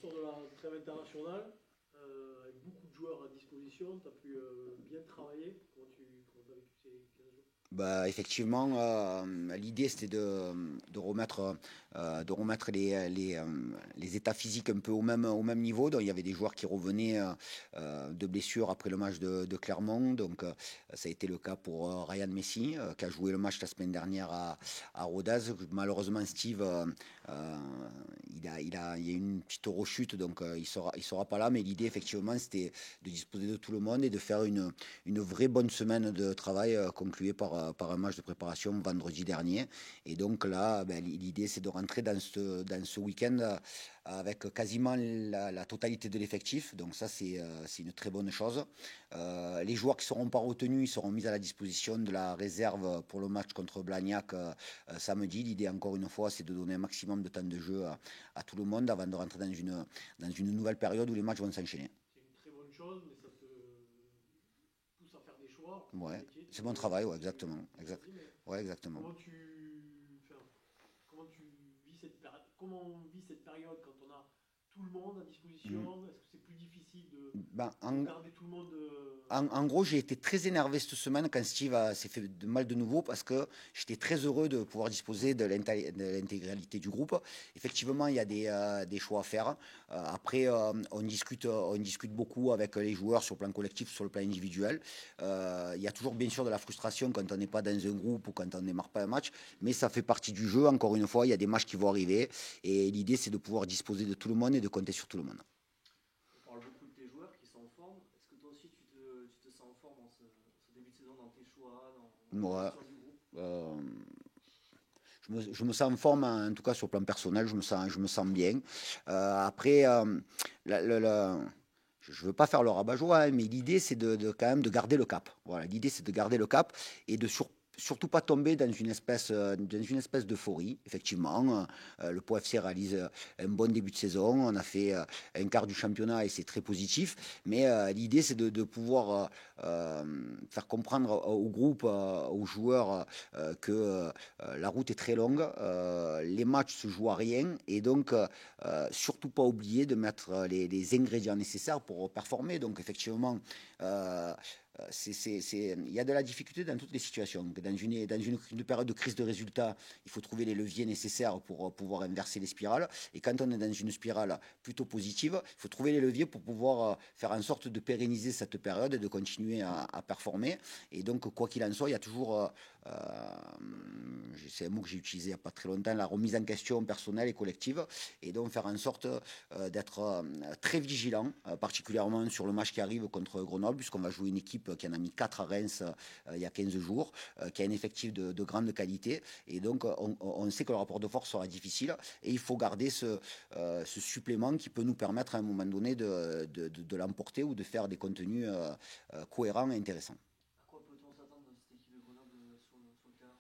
sors de la trêve internationale, avec beaucoup de joueurs à disposition, tu as pu bien travailler. Comment t'as vécu ces 15 jours? Bah, effectivement, l'idée c'était de remettre les états physiques un peu au même niveau. Donc, il y avait des joueurs qui revenaient de blessures après le match de Clermont. Donc, ça a été le cas pour Ryan Messi, qui a joué le match la semaine dernière à Rodez. Malheureusement, Steve, euh, il y a eu une petite rechute, donc il sera pas là. Mais l'idée, effectivement, c'était de disposer de tout le monde et de faire une vraie bonne semaine de travail concluée par un match de préparation vendredi dernier. Et donc là, ben, l'idée, c'est de rentrer dans ce week-end avec quasiment la totalité de l'effectif. Donc ça, c'est une très bonne chose. Les joueurs qui ne seront pas retenus, ils seront mis à la disposition de la réserve pour le match contre Blagnac samedi. L'idée, encore une fois, c'est de donner un maximum de temps de jeu à tout le monde avant de rentrer dans une nouvelle période où les matchs vont s'enchaîner. C'est une très bonne chose, mais ça te pousse à faire des choix. C'est ton Ouais, métier, c'est mon travail, ouais, exactement. tu choisis, mais Ouais, exactement. comment enfin, comment tu vis cette période, comment on vit cette période quand on a tout le monde à Mm. disposition? Est-ce que c'est plus difficile Ben, de en, garder tout le monde en gros, j'ai été très énervé cette semaine quand Steve s'est fait de mal de nouveau parce que j'étais très heureux de pouvoir disposer de l'intégralité du groupe. Effectivement, il y a des choix à faire. Après, on discute beaucoup avec les joueurs sur le plan collectif, sur le plan individuel. Il y a toujours bien sûr de la frustration quand on n'est pas dans un groupe ou quand on ne démarre pas un match, mais ça fait partie du jeu. Encore une fois, il y a des matchs qui vont arriver et l'idée, c'est de pouvoir disposer de tout le monde et de compter sur tout le monde. On parle beaucoup de tes joueurs qui sont en forme. Est-ce que toi aussi tu te sens en forme en ce début de saison dans tes choix, dans la Moi, gestion du groupe? euh, je me sens en forme, en tout cas sur le plan personnel, je me sens bien. Après, je ne veux pas faire le rabat-joie, hein, mais l'idée c'est quand même de garder le cap. Voilà, l'idée c'est de garder le cap et de surtout pas tomber dans une espèce d'euphorie. Effectivement, le Pau FC réalise un bon début de saison. On a fait un quart du championnat et c'est très positif. Mais l'idée c'est de pouvoir faire comprendre au groupe, aux joueurs que la route est très longue, les matchs se jouent à rien et donc surtout pas oublier de mettre les ingrédients nécessaires pour performer. Donc effectivement, euh, il y a de la difficulté dans toutes les situations. Dans une période de crise de résultats, il faut trouver les leviers nécessaires pour pouvoir inverser les spirales. Et quand on est dans une spirale plutôt positive, il faut trouver les leviers pour pouvoir faire en sorte de pérenniser cette période et de continuer à performer. Et donc, quoi qu'il en soit, il y a toujours c'est un mot que j'ai utilisé il n'y a pas très longtemps, la remise en question personnelle et collective, et donc faire en sorte d'être très vigilant, particulièrement sur le match qui arrive contre Grenoble, puisqu'on va jouer une équipe qui en a mis 4 à Reims il y a 15 jours, qui a un effectif de grande qualité, et donc on sait que le rapport de force sera difficile, et il faut garder ce supplément qui peut nous permettre à un moment donné de l'emporter ou de faire des contenus cohérents et intéressants. À quoi peut-on s'attendre dans cette équipe de Grenoble sur le terrain?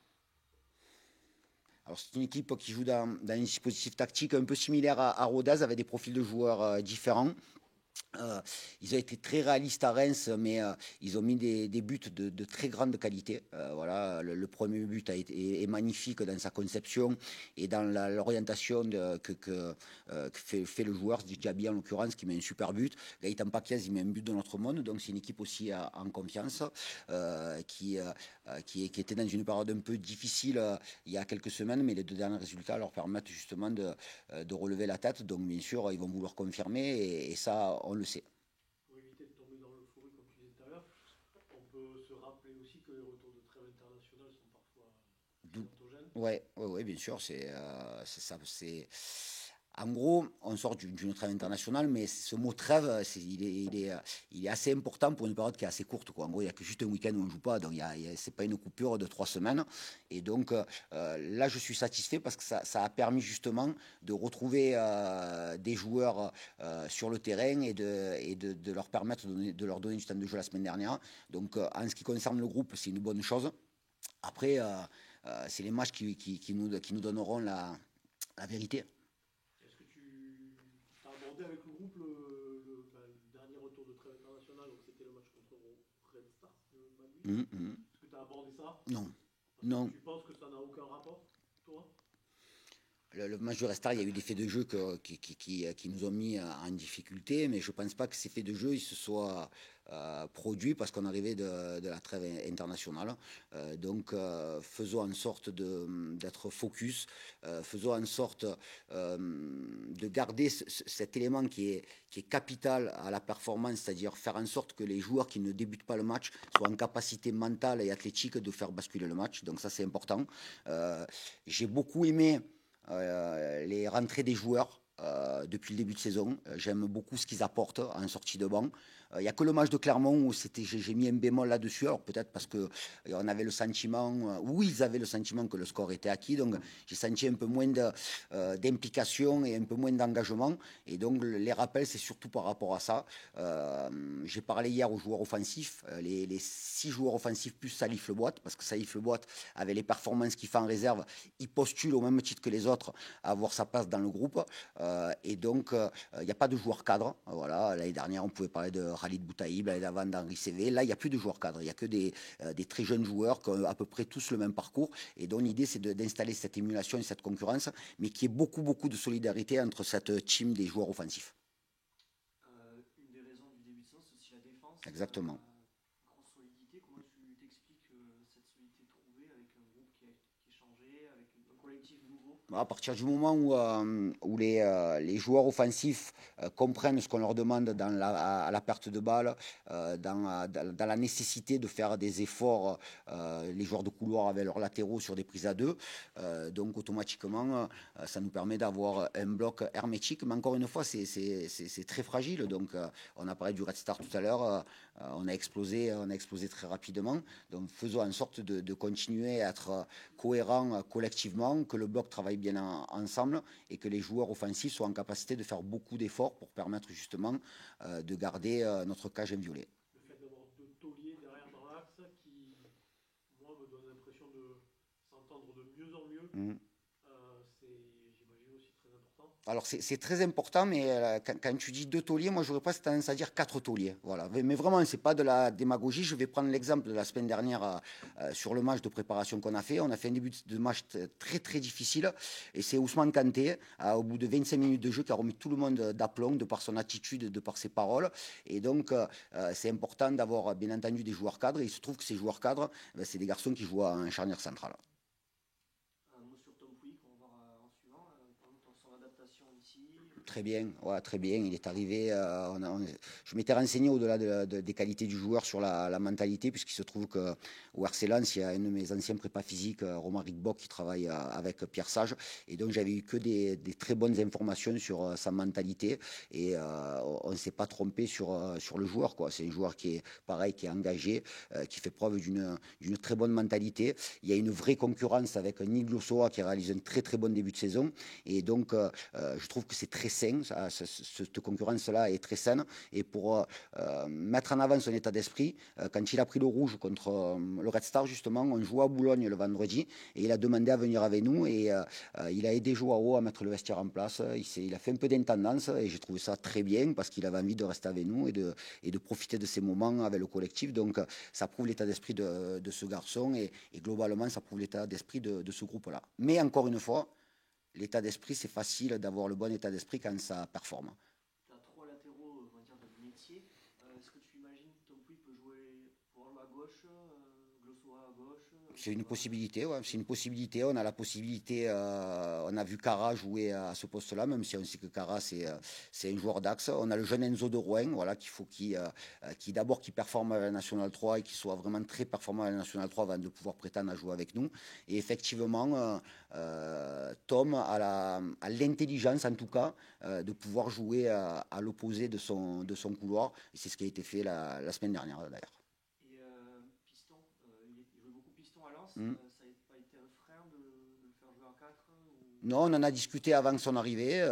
Alors, c'est une équipe qui joue dans un dispositif tactique un peu similaire à Rodez, avec des profils de joueurs différents. Euh, Ils ont été très réalistes à Reims, mais ils ont mis des buts de très grande qualité. Voilà, le premier but est magnifique dans sa conception et dans l'orientation que fait le joueur, Diaby en l'occurrence, qui met un super but. Gaëtan Paquiaz, il met un but de notre monde, donc c'est une équipe aussi en confiance, qui était dans une période un peu difficile il y a quelques semaines, mais les deux derniers résultats leur permettent justement de relever la tête. Donc bien sûr, ils vont vouloir confirmer et ça, on le sait. Pour éviter de tomber dans l'euphorie, comme tu disais tout à l'heure, on peut se rappeler aussi que les retours de trêve internationale sont parfois très anxiogènes. Ouais, ouais, ouais, bien sûr, c'est ça, en gros, on sort d'une trêve internationale, mais ce mot trêve, il est assez important pour une période qui est assez courte, quoi. En gros, il n'y a que juste un week-end où on ne joue pas, donc c'est pas une coupure de 3 semaines. Et donc là, je suis satisfait parce que ça a permis justement de retrouver des joueurs sur le terrain et de leur permettre de leur donner du temps de jeu la semaine dernière. Donc en ce qui concerne le groupe, c'est une bonne chose. Après, c'est les matchs qui nous donneront la vérité. Est-ce que tu as abordé avec le groupe le dernier retour de trêve internationale, donc c'était le match contre Red Stars, si je ne m'abuse? Mhm. Est-ce que tu as abordé ça? Non, Parce que non. tu penses que ça n'a aucun rapport, toi? Le match du Red Star, il y a eu des faits de jeu qui nous ont mis en difficulté, mais je ne pense pas que ces faits de jeu ils se soient produits parce qu'on arrivait de la trêve internationale. Donc faisons en sorte d'être focus, faisons en sorte de garder cet élément qui est capital à la performance, c'est-à-dire faire en sorte que les joueurs qui ne débutent pas le match soient en capacité mentale et athlétique de faire basculer le match. Donc ça c'est important. J'ai beaucoup aimé les rentrées des joueurs depuis le début de saison. J'aime beaucoup ce qu'ils apportent en sortie de banc. Il n'y a que le match de Clermont où j'ai mis un bémol là-dessus. Alors peut-être parce qu'on avait le sentiment, ou ils avaient le sentiment que le score était acquis. Donc j'ai senti un peu moins d'implication et un peu moins d'engagement. Et donc les rappels, c'est surtout par rapport à ça. J'ai parlé hier aux joueurs offensifs, les 6 joueurs offensifs plus Salif Leboit, parce que Salif Leboit, avec les performances qu'il fait en réserve, il postule au même titre que les autres à avoir sa place dans le groupe. Et donc il n'y a pas de joueur cadre. Voilà, l'année dernière, on pouvait parler de Khalid Boutaïb, l'année d'avant d'Henri CV. Là, il n'y a plus de joueurs cadres. Il n'y a que des très jeunes joueurs qui ont à peu près tous le même parcours. Et donc, l'idée, c'est d'installer cette émulation et cette concurrence, mais qu'il y ait beaucoup, beaucoup de solidarité entre cette team des joueurs offensifs. Une des raisons du début de saison, c'est aussi la défense. Exactement. Grosse solidité. Comment tu t'expliques cette solidité trouvée avec un groupe qui est changé, avec un collectif nouveau? À partir du moment où les joueurs offensifs comprennent ce qu'on leur demande à la perte de balle, dans la nécessité de faire des efforts, les joueurs de couloir avec leurs latéraux sur des prises à deux, donc automatiquement ça nous permet d'avoir un bloc hermétique, mais encore une fois c'est très fragile. Donc on a parlé du Red Star tout à l'heure, on a explosé très rapidement. Donc faisons en sorte de continuer à être cohérents collectivement, que le bloc travaille bien ensemble et que les joueurs offensifs soient en capacité de faire beaucoup d'efforts pour permettre justement de garder notre cage inviolée. Le fait d'avoir 2 tauliers derrière dans l'axe qui, moi, me donne l'impression de s'entendre de mieux en mieux. C'est, j'imagine, aussi très important. Alors c'est très important, mais quand tu dis 2 tauliers, moi j'aurais presque tendance à dire 4 tauliers. Voilà. Mais vraiment, c'est pas de la démagogie. Je vais prendre l'exemple de la semaine dernière sur le match de préparation qu'on a fait. On a fait un début de match très très difficile, et c'est Ousmane Kanté, au bout de 25 minutes de jeu, qui a remis tout le monde d'aplomb de par son attitude, de par ses paroles. Et donc c'est important d'avoir bien entendu des joueurs cadres. Et il se trouve que ces joueurs cadres, c'est des garçons qui jouent en charnière centrale. Très bien, ouais, très bien. Il est arrivé. Je m'étais renseigné au-delà des qualités du joueur sur la mentalité, puisqu'il se trouve qu'au RC Lens, il y a un de mes anciens prépas physiques, Romaric Bock, qui travaille avec Pierre Sage. Et donc, j'avais eu que des très bonnes informations sur sa mentalité. Et on ne s'est pas trompé sur le joueur, quoi. C'est un joueur qui est pareil, qui est engagé, qui fait preuve d'une très bonne mentalité. Il y a une vraie concurrence avec Nil Glossoa, qui réalise un très très bon début de saison. Et donc, je trouve que c'est très sain, cette concurrence-là est très saine. Et pour mettre en avant son état d'esprit, quand il a pris le rouge contre le Red Star, justement, on jouait à Boulogne le vendredi, et il a demandé à venir avec nous, et il a aidé Joao à mettre le vestiaire en place. Il a fait un peu d'intendance, et j'ai trouvé ça très bien, parce qu'il avait envie de rester avec nous et de profiter de ces moments avec le collectif. Donc ça prouve l'état d'esprit de ce garçon, et globalement ça prouve l'état d'esprit de ce groupe-là. Mais encore une fois, l'état d'esprit, c'est facile d'avoir le bon état d'esprit quand ça performe. Tu as 3 latéraux, on va dire, de métier. Est-ce que tu imagines que Tom Pouy peut jouer pour à gauche, Glossoa à gauche? C'est une possibilité, ouais. C'est une possibilité. On a la possibilité, on a vu Cara jouer à ce poste-là, même si on sait que Cara, c'est un joueur d'axe. On a le jeune Enzo de Rouen, voilà, qu'il faut qui d'abord qui performe à la National 3 et qui soit vraiment très performant à la National 3 avant de pouvoir prétendre à jouer avec nous. Et effectivement, Tom a l'intelligence, en tout cas, de pouvoir jouer à l'opposé de son couloir. Et c'est ce qui a été fait la semaine dernière, d'ailleurs. Ça n'a pas été un frein de le faire jouer en 4 Non, on en a discuté avant son arrivée.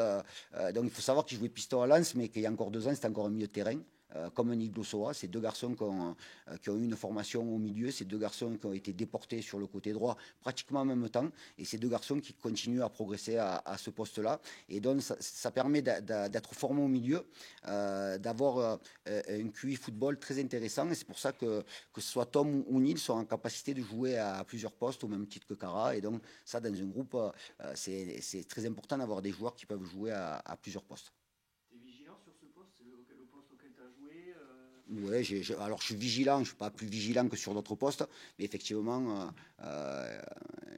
Donc il faut savoir qu'il jouait piston à Lens, mais qu'il y a encore 2 ans, c'était encore un milieu de terrain. comme un Iglosoa. C'est deux garçons qui ont eu une formation au milieu, c'est deux garçons qui ont été déportés sur le côté droit pratiquement en même temps, et c'est deux garçons qui continuent à progresser à ce poste-là. Et donc ça permet d'être formé au milieu, d'avoir un QI football très intéressant, et c'est pour ça que ce soit Tom ou Neil sont en capacité de jouer à plusieurs postes au même titre que Cara, et donc ça dans un groupe, c'est très important d'avoir des joueurs qui peuvent jouer à plusieurs postes. Tu es vigilant sur ce poste, c'est le poste auquel tu as joué Ouais, alors je suis vigilant, je ne suis pas plus vigilant que sur d'autres postes, mais effectivement,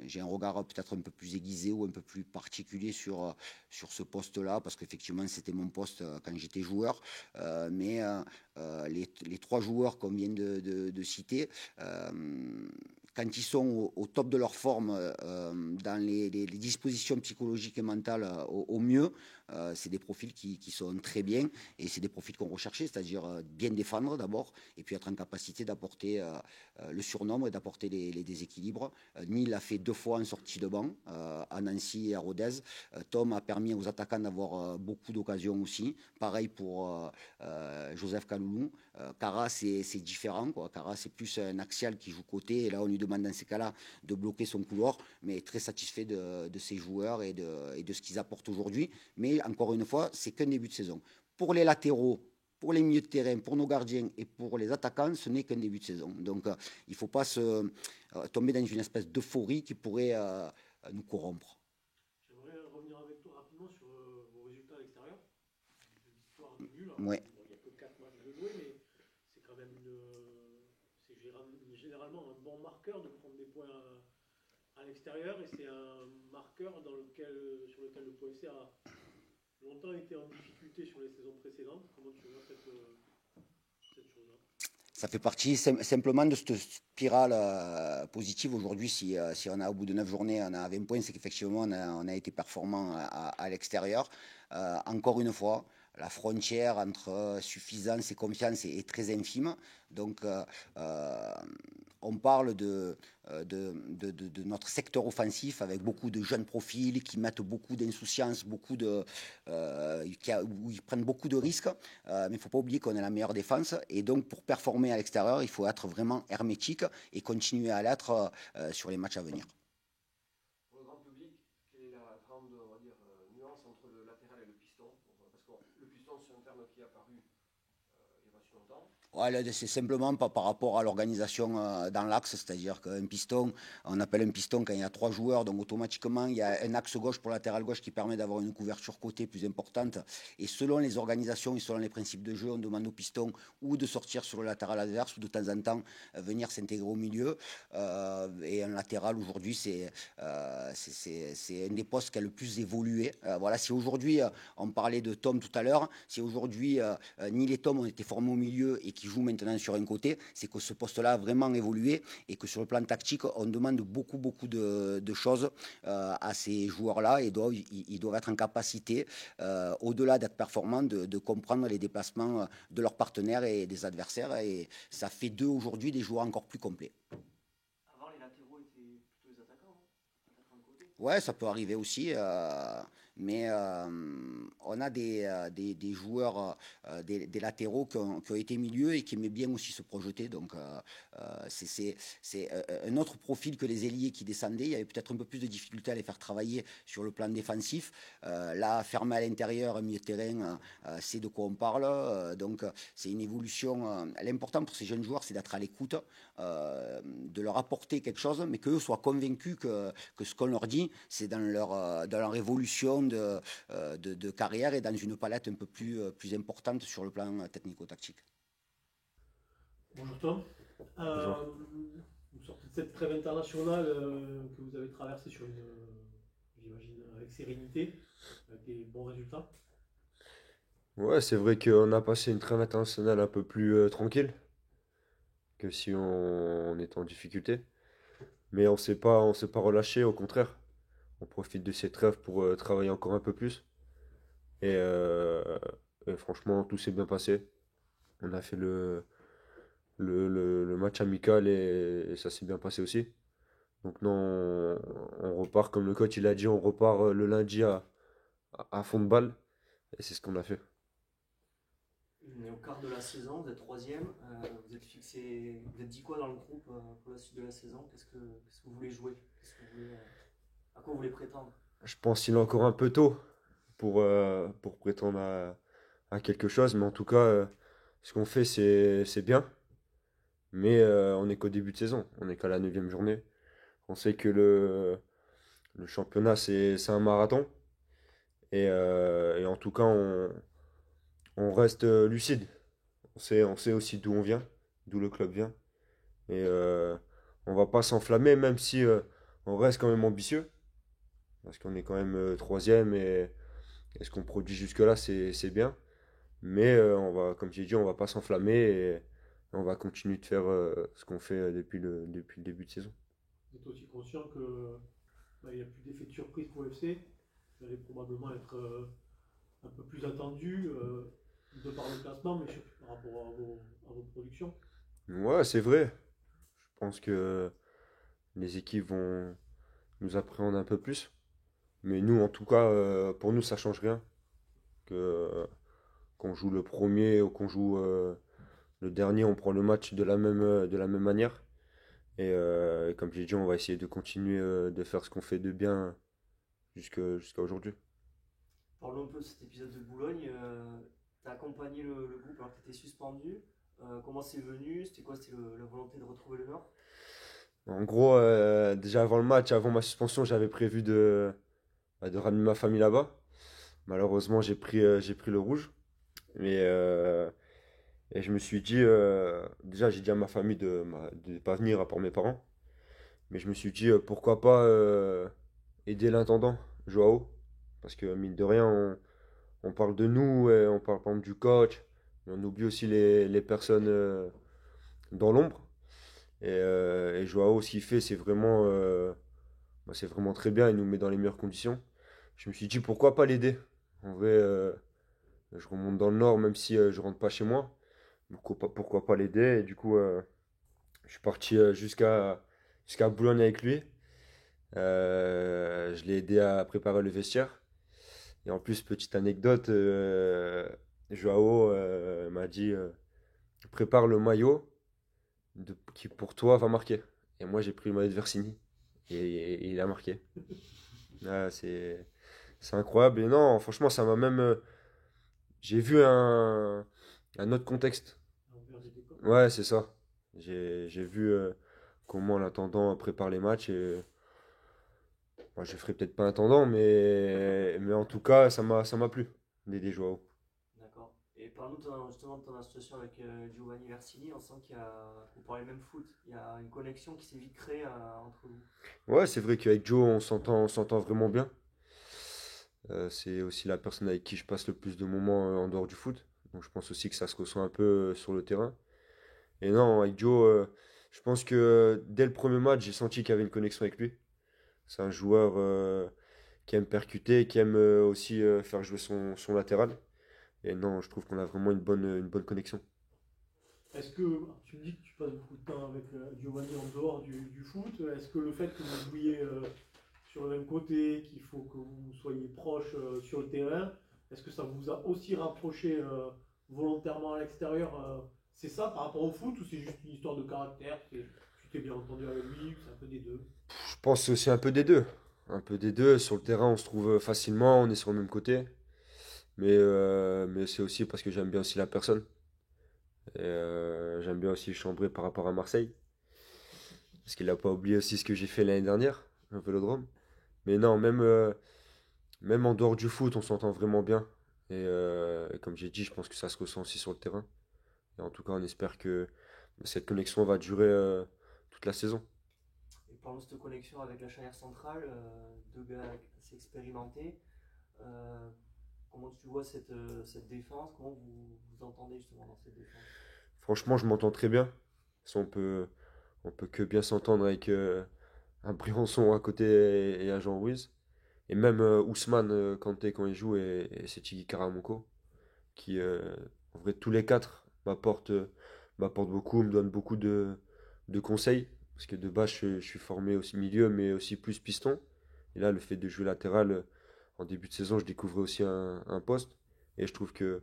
j'ai un regard peut-être un peu plus aiguisé ou un peu plus particulier sur ce poste-là, parce qu'effectivement c'était mon poste quand j'étais joueur, mais les trois joueurs qu'on vient de citer, quand ils sont au top de leur forme, dans les dispositions psychologiques et mentales au mieux, c'est des profils qui sont très bien, et c'est des profils qu'on recherchait, c'est-à-dire bien défendre d'abord, et puis être en capacité d'apporter le surnombre et d'apporter les déséquilibres. Neil l'a fait 2 fois en sortie de banc, à Nancy et à Rodez. Tom a permis aux attaquants d'avoir beaucoup d'occasions aussi. Pareil pour Joseph Kaloulou. Cara, c'est différent, quoi. Cara, c'est plus un axial qui joue côté, et là on lui demande dans ces cas-là de bloquer son couloir, mais très satisfait de ses joueurs et de ce qu'ils apportent aujourd'hui. Mais encore une fois, c'est qu'un début de saison. Pour les latéraux, pour les milieux de terrain, pour nos gardiens et pour les attaquants, ce n'est qu'un début de saison. Donc il ne faut pas tomber dans une espèce d'euphorie qui pourrait nous corrompre. J'aimerais revenir avec toi rapidement sur vos résultats à l'extérieur. Une histoire de nul. Ouais. Bon, il n'y a que 4 matchs de jouer, mais c'est quand même généralement un bon marqueur de prendre des points à l'extérieur, et c'est un marqueur sur lequel le POFC a longtemps été en difficulté sur les saisons précédentes. Comment tu vois cette chose-là? Ça fait partie simplement de cette spirale positive. Aujourd'hui, si on a au bout de 9 journées, on a 20 points, c'est qu'effectivement, on a été performant à l'extérieur. Encore une fois, la frontière entre suffisance et confiance est très infime. Donc, on parle de notre secteur offensif avec beaucoup de jeunes profils qui mettent beaucoup d'insouciance, où ils prennent beaucoup de risques. Mais il ne faut pas oublier qu'on est la meilleure défense. Et donc, pour performer à l'extérieur, il faut être vraiment hermétique et continuer à l'être sur les matchs à venir. Pour le grand public, quelle est la grande, on va dire, nuance entre le latéral et le piston? Parce que le piston, c'est un terme qui est apparu il n'y a pas si longtemps. Ouais, là, c'est simplement pas par rapport à l'organisation dans l'axe, c'est-à-dire qu'un piston, on appelle un piston quand il y a 3 joueurs, donc automatiquement il y a un axe gauche pour latéral gauche qui permet d'avoir une couverture côté plus importante. Et selon les organisations et selon les principes de jeu, on demande au piston ou de sortir sur le latéral adverse ou de temps en temps venir s'intégrer au milieu. Et un latéral aujourd'hui, c'est un des postes qui a le plus évolué. Voilà, si aujourd'hui on parlait de Tom tout à l'heure, si aujourd'hui Neil et Tom ont été formés au milieu et qui joue maintenant sur un côté, c'est que ce poste-là a vraiment évolué, et que sur le plan tactique, on demande beaucoup de choses à ces joueurs-là, et ils doivent être en capacité, au-delà d'être performants, de comprendre les déplacements de leurs partenaires et des adversaires, et ça fait d'eux aujourd'hui des joueurs encore plus complets. Avant, les latéraux étaient plutôt les attaquants, non? Attaquants de côté. Ouais, ça peut arriver aussi, mais on a des joueurs, des latéraux qui ont été milieux et qui aimaient bien aussi se projeter. Donc c'est un autre profil que les ailiers qui descendaient. Il y avait peut-être un peu plus de difficulté à les faire travailler sur le plan défensif. Là, fermé à l'intérieur, un milieu de terrain, c'est de quoi on parle. Donc c'est une évolution. L'important pour ces jeunes joueurs, c'est d'être à l'écoute, de leur apporter quelque chose, mais qu'eux soient convaincus que ce qu'on leur dit, c'est dans leur évolution de carrière et dans une palette un peu plus importante sur le plan technico-tactique. Bonjour Tom. Bonjour. Vous sortez de cette trêve internationale que vous avez traversée j'imagine, avec sérénité, avec des bons résultats. Ouais, c'est vrai qu'on a passé une trêve internationale un peu plus tranquille que si on était en difficulté. Mais on s'est pas relâché, au contraire. On profite de cette trêve pour travailler encore un peu plus. Et, franchement, tout s'est bien passé. On a fait le match amical, et ça s'est bien passé aussi. Donc non, on repart, comme le coach il a dit, on repart le lundi à fond de balle. Et c'est ce qu'on a fait. On est au quart de la saison, vous êtes troisième. Vous êtes fixé, vous êtes dit quoi dans le groupe pour la suite de la saison? Qu'est-ce que vous voulez jouer? À quoi vous voulez prétendre? Je pense qu'il est encore un peu tôt pour prétendre à quelque chose, mais en tout cas, ce qu'on fait, c'est bien. Mais on n'est qu'au début de saison, on n'est qu'à la 9e journée. On sait que le championnat, c'est un marathon. Et en tout cas, on reste lucide. On sait aussi d'où on vient, d'où le club vient. Et on va pas s'enflammer, même si on reste quand même ambitieux. Parce qu'on est quand même troisième et ce qu'on produit jusque-là, c'est bien. Mais comme j'ai dit, on va pas s'enflammer et on va continuer de faire ce qu'on fait depuis le début de saison. Vous êtes aussi conscient que il n'y a plus d'effet de surprise pour FC. Vous allez probablement être un peu plus attendu de par le classement, mais surtout par rapport à vos productions. Ouais, c'est vrai. Je pense que les équipes vont nous appréhender un peu plus. Mais nous, en tout cas, pour nous, ça change rien. Que, qu'on joue le premier ou qu'on joue le dernier, on prend le match de la même manière. Et comme j'ai dit, on va essayer de continuer de faire ce qu'on fait de bien jusqu'à aujourd'hui. Parlons un peu de cet épisode de Boulogne. Tu as accompagné le groupe alors que tu étais suspendu. Comment c'est venu? C'était quoi? C'était la volonté de retrouver le Nord? En gros, déjà avant le match, avant ma suspension, j'avais prévu de ramener ma famille là-bas. Malheureusement, j'ai pris le rouge. Et je me suis dit, déjà j'ai dit à ma famille de ne pas venir à part mes parents. Mais je me suis dit, pourquoi pas aider l'intendant, Joao. Parce que mine de rien, on parle de nous, et on parle par exemple du coach, mais on oublie aussi les personnes dans l'ombre. Et Joao, ce qu'il fait, c'est vraiment très bien, il nous met dans les meilleures conditions. Je me suis dit, pourquoi pas l'aider? En vrai, je remonte dans le nord, même si je rentre pas chez moi. Pourquoi pas l'aider? Et du coup, je suis parti jusqu'à Boulogne avec lui. Je l'ai aidé à préparer le vestiaire. Et en plus, petite anecdote, Joao m'a dit prépare le maillot qui pour toi va marquer. Et moi, j'ai pris le maillot de Versini et il a marqué. Ah, c'est incroyable. Et non, franchement, ça m'a même. J'ai vu un autre contexte. Ouais, c'est ça. J'ai vu comment l'intendant prépare les matchs. Et moi, je ferai peut-être pas intendant, mais en tout cas, ça m'a plu d'aider Joao. D'accord. Et parle-nous justement de ton association avec Giovanni Versini. On sent vous parlez le même foot. Il y a une connexion qui s'est vite créée entre vous. Ouais, c'est vrai qu'avec Joe, on s'entend vraiment bien. C'est aussi la personne avec qui je passe le plus de moments en dehors du foot. Donc je pense aussi que ça se ressent un peu sur le terrain. Et non, avec Joe, je pense que dès le premier match, j'ai senti qu'il y avait une connexion avec lui. C'est un joueur qui aime percuter, qui aime aussi faire jouer son latéral. Et non, je trouve qu'on a vraiment une bonne connexion. Est-ce que tu me dis que tu passes beaucoup de temps avec Giovanni en dehors du foot? Est-ce que le fait que vous jouiez sur le même côté, qu'il faut que vous soyez proches sur le terrain, est-ce que ça vous a aussi rapproché volontairement à l'extérieur? C'est ça par rapport au foot ou c'est juste une histoire de caractère? Tu t'es bien entendu avec lui, c'est un peu des deux. Je pense que c'est aussi un peu des deux. Un peu des deux. Sur le terrain, on se trouve facilement, on est sur le même côté. Mais c'est aussi parce que j'aime bien aussi la personne. Et j'aime bien aussi chambrer par rapport à Marseille. Parce qu'il n'a pas oublié aussi ce que j'ai fait l'année dernière, au Vélodrome. Mais non, même en dehors du foot, on s'entend vraiment bien. Et comme j'ai dit, je pense que ça se ressent aussi sur le terrain. Et en tout cas, on espère que cette connexion va durer toute la saison. Et parlons de cette connexion avec la charnière centrale, deux gars assez expérimentés. Euh, Comment tu vois cette défense? Comment vous entendez justement dans cette défense? Franchement, je m'entends très bien. On peut que bien s'entendre avec un Briançon à côté et un Jean Ruiz. Et même Ousmane Kanté quand il joue et c'est Tigui Karamonko qui, en vrai, tous les quatre m'apportent beaucoup, me donnent beaucoup de conseils. Parce que de base, je suis formé aussi milieu, mais aussi plus piston. Et là, le fait de jouer latéral, en début de saison, je découvrais aussi un poste. Et je trouve que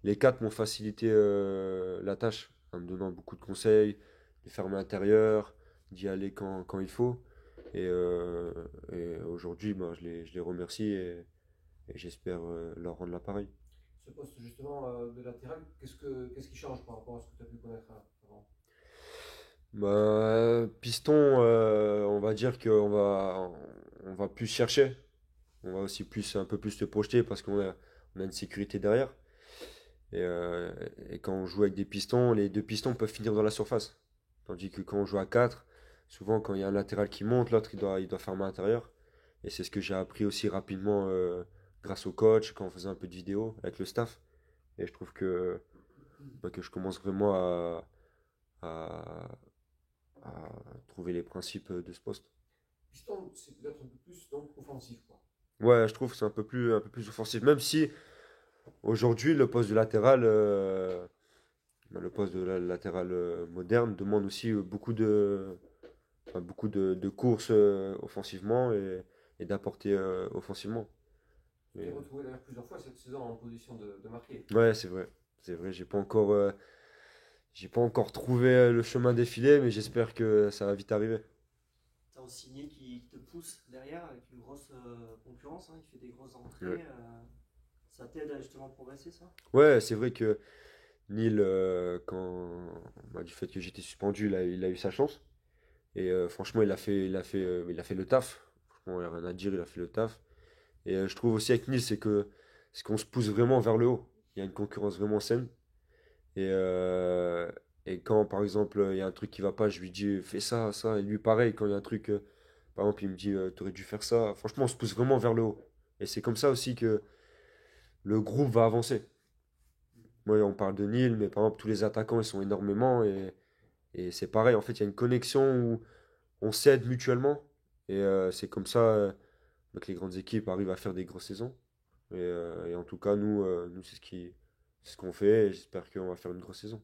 les quatre m'ont facilité la tâche en me donnant beaucoup de conseils, de fermer l'intérieur, d'y aller quand il faut. Et, euh, et aujourd'hui, ben, je les remercie et j'espère leur rendre l'appareil. Ce poste justement de latéral, qu'est-ce qui change par rapport à ce que tu as pu connaître avant? Piston, on va dire on va plus chercher. On va aussi un peu plus se projeter parce on a une sécurité derrière. Et, euh, et quand on joue avec des pistons, les deux pistons peuvent finir dans la surface. Tandis que quand on joue à 4, souvent quand il y a un latéral qui monte, l'autre il doit fermer à l'intérieur. Et c'est ce que j'ai appris aussi rapidement grâce au coach, quand on faisait un peu de vidéo avec le staff. Et je trouve que je commence vraiment à, à trouver les principes de ce poste. Piston, c'est peut-être un peu plus donc offensif, quoi. Ouais, je trouve que c'est un peu plus offensif. Même si aujourd'hui, le poste de latéral moderne demande aussi beaucoup de courses offensivement et d'apporter offensivement. Tu t'es Mais, retrouvé d'ailleurs plusieurs fois cette saison en position de marquer. ouais, c'est vrai. C'est vrai, j'ai pas encore trouvé le chemin défilé, mais j'espère que ça va vite arriver. T'as un signé qui te pousse derrière avec une grosse concurrence, hein, il fait des grosses entrées. Ouais. Ça t'aide à justement progresser, ça? Ouais, c'est vrai que Neil, du fait que j'étais suspendu, il a eu sa chance. Et franchement, il a fait le taf. Franchement, il n'y a rien à dire, il a fait le taf. Et je trouve aussi avec Nice, c'est qu'on se pousse vraiment vers le haut. Il y a une concurrence vraiment saine. Et, euh, et quand, par exemple, il y a un truc qui va pas, je lui dis, fais ça, ça. Et lui, pareil, quand il y a un truc, par exemple, il me dit, t'aurais dû faire ça. Franchement, on se pousse vraiment vers le haut. Et c'est comme ça aussi que le groupe va avancer. Moi, on parle de Nîmes, mais par exemple, tous les attaquants, ils sont énormément. Et c'est pareil, en fait, il y a une connexion où on s'aide mutuellement. Et c'est comme ça que les grandes équipes arrivent à faire des grosses saisons. Et en tout cas, nous c'est ce qu'on fait. Et j'espère qu'on va faire une grosse saison.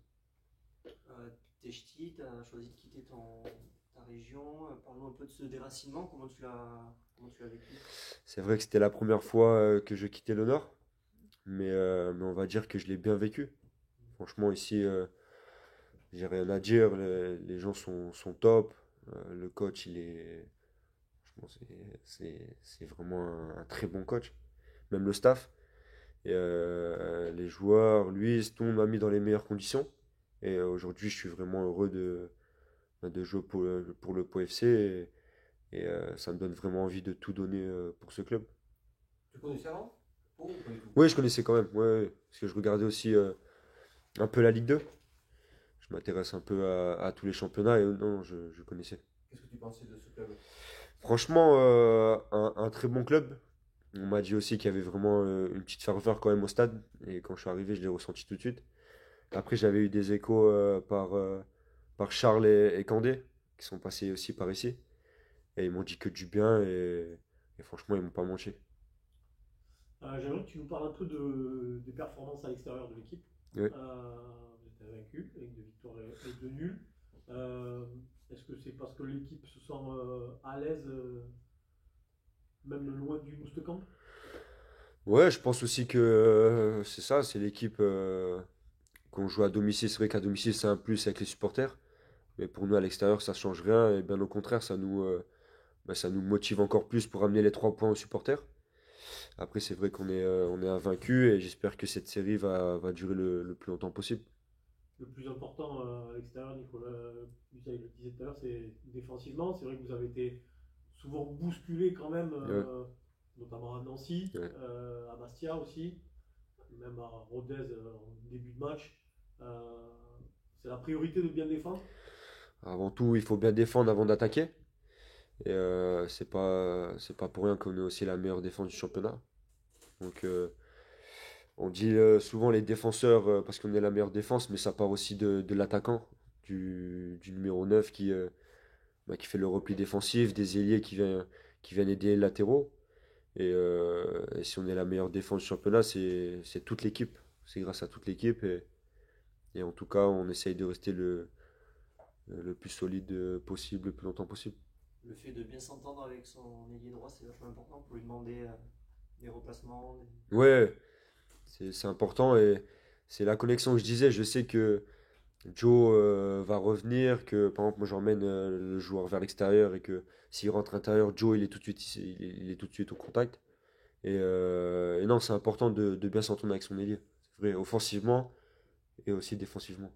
T'es ch'ti, t'as choisi de quitter ta région. Parle-nous un peu de ce déracinement, comment tu l'as vécu? C'est vrai que c'était la première fois que je quittais le Nord. Mais on va dire que je l'ai bien vécu. Franchement, ici, j'ai rien à dire. Les gens sont top. Le coach, franchement, c'est vraiment un très bon coach. Même le staff. Et les joueurs, lui, tout le monde m'a mis dans les meilleures conditions. Et aujourd'hui, je suis vraiment heureux de jouer pour le POFC. Et ça me donne vraiment envie de tout donner pour ce club. Tu connaissais avant? Oh, ou pas du tout? Oui, je connaissais quand même. Ouais, ouais. Parce que je regardais aussi un peu la Ligue 2. Je m'intéresse un peu à tous les championnats. Et non, je connaissais. Qu'est-ce que tu pensais de ce club? Franchement, un très bon club. On m'a dit aussi qu'il y avait vraiment une petite ferveur quand même au stade. Et quand je suis arrivé, je l'ai ressenti tout de suite. Après, j'avais eu des échos par Charles et Candé, qui sont passés aussi par ici. Et ils m'ont dit que du bien. Et franchement, ils m'ont pas menti. J'aimerais que tu nous parles un peu des performances à l'extérieur de l'équipe. Ouais. Vous êtes invaincu avec 2 victoires et 2 nuls. Est-ce que c'est parce que l'équipe se sent à l'aise, même loin du Moustecamp? Ouais, je pense aussi que c'est ça, c'est l'équipe qu'on joue à domicile. C'est vrai qu'à domicile, c'est un plus avec les supporters. Mais pour nous, à l'extérieur, ça change rien. Et bien au contraire, ça nous motive encore plus pour amener les 3 points aux supporters. Après, c'est vrai on est invaincu et j'espère que cette série va durer le plus longtemps possible. Le plus important à l'extérieur, Nicolas Busaï le disait tout à l'heure, c'est défensivement. C'est vrai que vous avez été souvent bousculé quand même, Ouais, notamment à Nancy, ouais. à Bastia aussi, même à Rodez en début de match. Euh, c'est la priorité de bien défendre. Avant tout, il faut bien défendre avant d'attaquer. Et c'est pas pour rien qu'on est aussi la meilleure défense du championnat. Donc, on dit souvent les défenseurs parce qu'on est la meilleure défense, mais ça part aussi de l'attaquant, du numéro 9 qui fait le repli défensif, des ailiers qui viennent aider les latéraux. Et si on est la meilleure défense du championnat, c'est toute l'équipe. C'est grâce à toute l'équipe. Et en tout cas, on essaye de rester le plus solide possible, le plus longtemps possible. Le fait de bien s'entendre avec son ailier droit, c'est vachement important pour lui demander des replacements. Ouais, c'est important et C'est la connexion que je disais. Je sais que Joe va revenir, que par exemple, moi j'emmène le joueur vers l'extérieur et que s'il rentre à l'intérieur, Joe il est tout de suite, il est tout de suite au contact. Et non, c'est important de bien s'entendre avec son ailier. C'est vrai, offensivement et aussi défensivement.